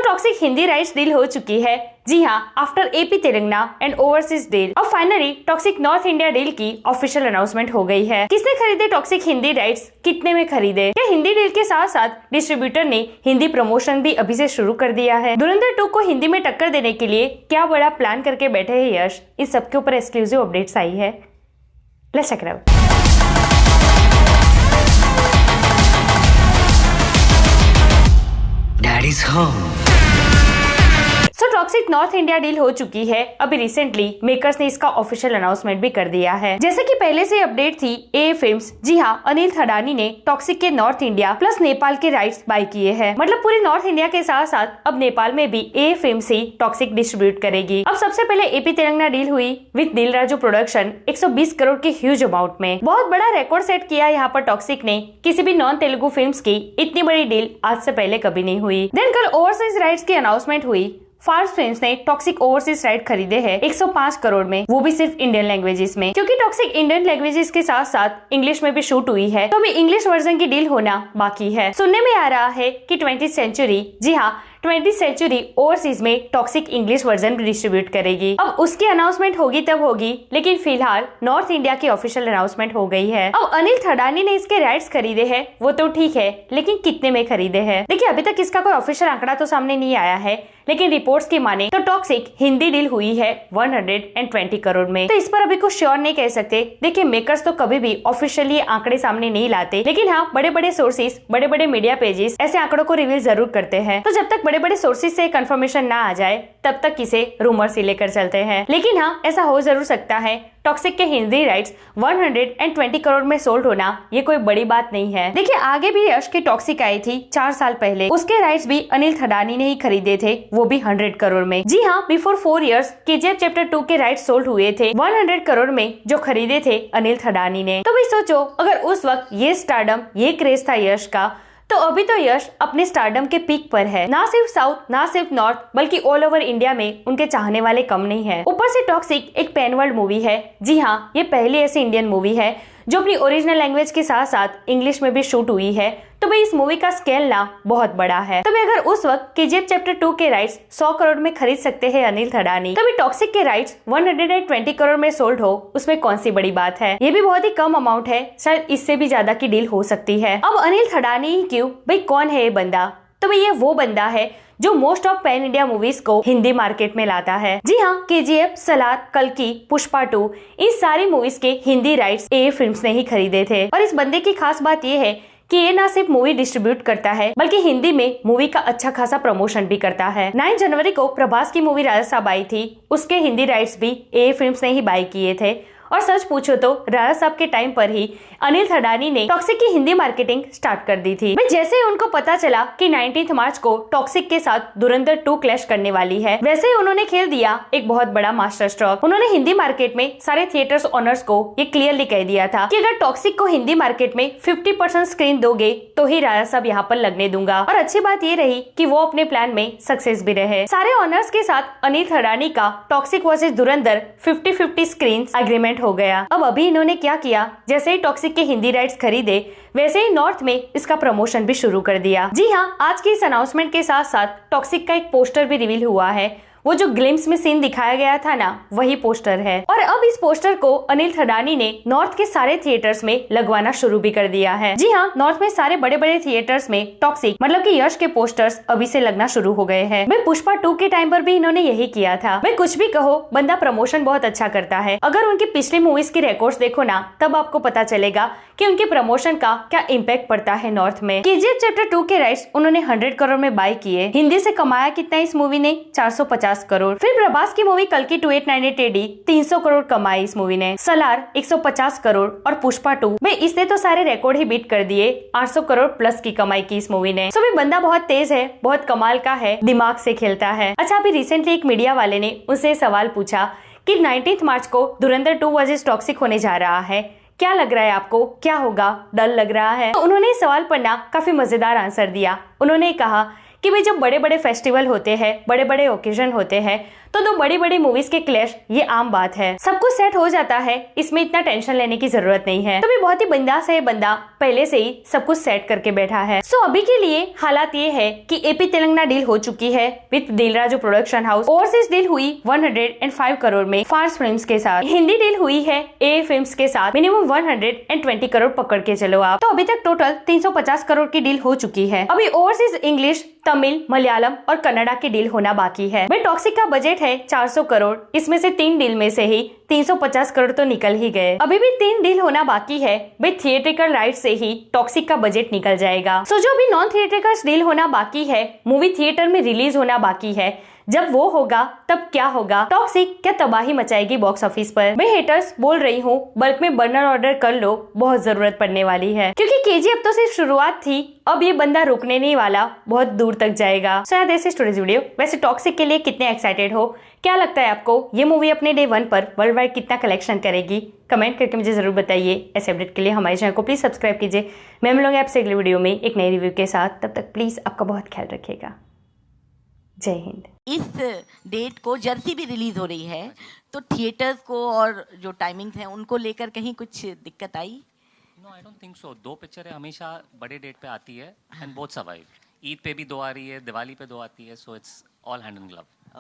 Toxic Hindi rights deal हो चुकी है। जी हाँ, after AP Telangana and overseas deal अब finally toxic north India deal की ऑफिशियल अनाउंसमेंट हो गई है। किसने खरीदे टॉक्सिक हिंदी राइट्स, कितने में खरीदे? क्या हिंदी डील के साथ साथ डिस्ट्रीब्यूटर ने हिंदी प्रमोशन भी अभी से शुरू कर दिया है? धुरंधर 2 को हिंदी में टक्कर देने के लिए क्या बड़ा प्लान करके बैठे हैं यश? इस सब के ऊपर एक्सक्लूसिव अपडेट्स आई है। Let's check it out. Daddy's home. Toxic north India deal हो चुकी है। अभी रिसेंटली मेकर्स ने इसका ऑफिशियल अनाउंसमेंट भी कर दिया है। जैसे कि पहले से अपडेट थी ए फिल्म्स, जी हाँ, अनिल थडानी ने टॉक्सिक के नॉर्थ इंडिया प्लस नेपाल के राइट्स बाय किए हैं। मतलब पूरे नॉर्थ इंडिया के साथ साथ अब नेपाल में भी ए फिल्म्स ही टॉक्सिक डिस्ट्रीब्यूट करेगी। अब सबसे पहले एपी तेलंगाना डील हुई विद दिल राजू प्रोडक्शन 120 करोड़ के ह्यूज अमाउंट में। बहुत बड़ा रिकॉर्ड सेट किया यहाँ पर टॉक्सिक ने। किसी भी नॉन तेलुगु फिल्म्स की इतनी बड़ी डील आज से पहले कभी नहीं हुई। देन कल ओवरसीज राइट्स की अनाउंसमेंट हुई। फार्स फिल्म्स ने टॉक्सिक ओवरसीज राइट खरीदे हैं 105 करोड़ में, वो भी सिर्फ इंडियन लैंग्वेजेस में। क्योंकि टॉक्सिक इंडियन लैंग्वेजेस के साथ साथ इंग्लिश में भी शूट हुई है, तो अभी इंग्लिश वर्जन की डील होना बाकी है। सुनने में आ रहा है कि 20th सेंचुरी, जी हाँ, 20th सेंचुरी ओवरसीज में टॉक्सिक इंग्लिश वर्जन भी डिस्ट्रीब्यूट करेगी। अब उसकी अनाउंसमेंट होगी तब होगी, लेकिन फिलहाल नॉर्थ इंडिया की ऑफिशियल अनाउंसमेंट हो गई है। अब अनिल थडानी ने इसके राइट्स खरीदे हैं, वो तो ठीक है, लेकिन कितने में खरीदे हैं? देखिए, अभी तक इसका कोई ऑफिशियल आंकड़ा तो सामने नहीं आया है, लेकिन रिपोर्ट्स की माने तो टॉक्सिक हिंदी डील हुई है 120 करोड़ में। तो इस पर अभी कुछ श्योर नहीं कह सकते। देखिए, मेकर्स तो कभी भी ऑफिशियली आंकड़े सामने नहीं लाते, लेकिन हाँ, बड़े बड़े सोर्सेज, बड़े बड़े मीडिया पेजेस ऐसे आंकड़ों को रिवील जरूर करते हैं। तो जब तक बड़े बड़े सोर्सेज से कंफर्मेशन ना आ जाए, तब तक इसे रूमर्स ही लेकर चलते हैं। लेकिन हाँ, ऐसा हो जरूर सकता है। टॉक्सिक के हिंदी राइट्स 120 करोड़ में सोल्ड होना ये कोई बड़ी बात नहीं है। देखिए, आगे भी यश की टॉक्सिक आई थी 4 साल पहले, उसके राइट्स भी अनिल थडानी ने ही खरीदे थे, वो भी 100 करोड़ में। जी हाँ, बिफोर 4 इयर्स केजीएफ चैप्टर 2 के राइट्स सोल्ड हुए थे 100 करोड़ में, जो खरीदे थे अनिल थडानी ने। तो भी सोचो, अगर उस वक्त ये स्टारडम, ये क्रेज था यश का, तो अभी तो यश अपने स्टारडम के पीक पर है। ना सिर्फ साउथ, ना सिर्फ नॉर्थ, बल्कि ऑल ओवर इंडिया में उनके चाहने वाले कम नहीं है। ऊपर से टॉक्सिक एक पैन वर्ल्ड मूवी है। जी हाँ, ये पहली ऐसी इंडियन मूवी है जो अपनी ओरिजिनल लैंग्वेज के साथ साथ इंग्लिश में भी शूट हुई है। तो भाई, इस मूवी का स्केल ना बहुत बड़ा है। तो भाई, अगर उस वक्त केजीएफ चैप्टर 2 के राइट्स 100 करोड़ में खरीद सकते हैं अनिल थडानी, तो भी टॉक्सिक के राइट्स 120 करोड़ में सोल्ड हो, उसमें कौन सी बड़ी बात है? ये भी बहुत ही कम अमाउंट है, शायद इससे भी ज्यादा की डील हो सकती है। अब अनिल थडानी ही क्यों? भाई, कौन है ये बंदा? तो भाई, ये वो बंदा है जो most of pan India movies को हिंदी मार्केट में लाता है। जी हाँ, केजीएफ, सलार, कल्कि, पुष्पा 2, इन सारी मूवीज के हिंदी राइट्स ए फिल्म्स ने ही खरीदे थे। और इस बंदे की खास बात ये है कि ये ना सिर्फ मूवी डिस्ट्रीब्यूट करता है, बल्कि हिंदी में मूवी का अच्छा खासा प्रमोशन भी करता है। 9 जनवरी को प्रभास की मूवी राजा साहब आई थी, उसके हिंदी राइट्स भी ए फिल्म्स ने ही बाय किए थे। और सच पूछो तो राजा साहब के टाइम पर ही अनिल थडानी ने टॉक्सिक की हिंदी मार्केटिंग स्टार्ट कर दी थी। जैसे ही उनको पता चला कि 19 मार्च को टॉक्सिक के साथ धुरंधर 2 क्लैश करने वाली है, वैसे ही उन्होंने खेल दिया एक बहुत बड़ा मास्टर स्ट्रोक। उन्होंने हिंदी मार्केट में सारे थिएटर्स ओनर्स को ये क्लियरली कह दिया था कि अगर टॉक्सिक को हिंदी मार्केट में 50% स्क्रीन दोगे तो ही राजा साहब यहाँ पर लगने दूंगा। और अच्छी बात ये रही कि वो अपने प्लान में सक्सेस भी रहे। सारे ऑनर्स के साथ अनिल थडानी का टॉक्सिक वर्सेस धुरंधर 50-50 स्क्रीन एग्रीमेंट हो गया। अब अभी इन्होंने क्या किया, जैसे ही टॉक्सिक के हिंदी राइट्स खरीदे, वैसे ही नॉर्थ में इसका प्रमोशन भी शुरू कर दिया। जी हाँ, आज की इस अनाउंसमेंट के साथ साथ टॉक्सिक का एक पोस्टर भी रिवील हुआ है। वो जो ग्लिम्स में सीन दिखाया गया था ना, वही पोस्टर है। और अब इस पोस्टर को अनिल थडानी ने नॉर्थ के सारे थिएटर्स में लगवाना शुरू भी कर दिया है। जी हाँ, नॉर्थ में सारे बड़े बड़े थिएटर्स में टॉक्सिक मतलब कि यश के पोस्टर्स अभी से लगना शुरू हो गए हैं। भाई, पुष्पा 2 के टाइम पर भी इन्होंने यही किया था। भाई, कुछ भी कहो, बंदा प्रमोशन बहुत अच्छा करता है। अगर उनकी पिछली मूवीज की रिकॉर्ड्स देखो ना, तब आपको पता चलेगा कि उनके प्रमोशन का क्या इम्पैक्ट पड़ता है नॉर्थ में। केजीएफ चैप्टर 2 के राइट्स उन्होंने 100 करोड़ में बाय किए। हिंदी से कमाया कितना इस मूवी ने? 450 करोड़। फिर प्रभास की मूवी कल्कि 2898 AD 300 करोड़ कमाई इस मूवी ने। सलार 150 करोड़ और पुष्पा 2 में इसने तो सारे रिकॉर्ड ही बीट कर दिए। 800 करोड़ प्लस की कमाई की इस मूवी ने। सो भी बंदा बहुत तेज है, बहुत कमाल का है, दिमाग से खेलता है। अच्छा, अभी रिसेंटली एक मीडिया वाले ने उनसे सवाल पूछा कि 19 मार्च को धुरंधर 2 वर्सेस टॉक्सिक होने जा रहा है, क्या लग रहा है आपको, क्या होगा, डर लग रहा है? तो उन्होंने इस सवाल पर ना काफी मजेदार आंसर दिया। उन्होंने कहा कि भाई, जब बड़े बड़े फेस्टिवल होते हैं, बड़े बड़े ओकेजन होते हैं, तो दो बड़ी बड़ी मूवीज के क्लैश ये आम बात है। सब कुछ सेट हो जाता है, इसमें इतना टेंशन लेने की जरूरत नहीं है। तो भी बहुत ही बिंदास है ये बंदा, पहले से ही सब कुछ सेट करके बैठा है। सो अभी के लिए हालात ये है कि एपी तेलंगाना डील हो चुकी है with Dil Raju production house. Overseas deal हुई 105 करोड़ में फार्स फिल्म्स के साथ। हिंदी डील हुई है ए फिल्म्स के साथ मिनिमम 120 करोड़ पकड़ के चलो आप। तो अभी तक टोटल 350 करोड़ की डील हो चुकी है। अभी ओवरसीज इंग्लिश, तमिल, मलयालम और कन्नडा की डील होना बाकी है। भाई टॉक्सिक का बजट है 400 करोड़, इसमें से 3 डील में से ही 350 करोड़ तो निकल ही गए। अभी भी 3 डील होना बाकी है। भाई थिएट्रिकल राइट से ही टॉक्सिक का बजट निकल जाएगा। सो जो भी नॉन थिएट्रिकल डील होना बाकी है, मूवी थिएटर में रिलीज होना बाकी है, जब वो होगा तब क्या होगा, टॉक्सिक क्या तबाही मचाएगी बॉक्स ऑफिस पर। मैं हेटर्स बोल रही हूँ बल्क में बर्नर ऑर्डर कर लो, बहुत जरूरत पड़ने वाली है, क्योंकि केजीएफ तो सिर्फ शुरुआत थी, अब ये बंदा रुकने नहीं वाला, बहुत दूर तक जाएगा। सो यार ऐसे स्टोरीज वीडियो। वैसे टॉक्सिक के लिए कितने एक्साइटेड हो, क्या लगता है आपको ये मूवी अपने डे 1 पर वर्ल्ड वाइड कितना कलेक्शन करेगी? कमेंट करके मुझे जरूर बताइए। ऐसे अपडेट के लिए हमारे चैनल को प्लीज सब्सक्राइब कीजिए। मैं मिलूंगी आपसे अगले वीडियो में एक नई रिव्यू के साथ। तब तक प्लीज आपका बहुत ख्याल रखिएगा। जय हिंद। इस डेट को जर्सी भी रिलीज हो रही है, तो थिएटर्स को और जो टाइमिंग्स हैं उनको लेकर कहीं कुछ दिक्कत आई? No, I don't think so. 2 पिक्चरें हमेशा बड़े डेट पे आती है एंड बोथ सर्वाइव। ईद पे भी 2 आ रही है, दिवाली पे 2 आती है, so it's all hand in glove.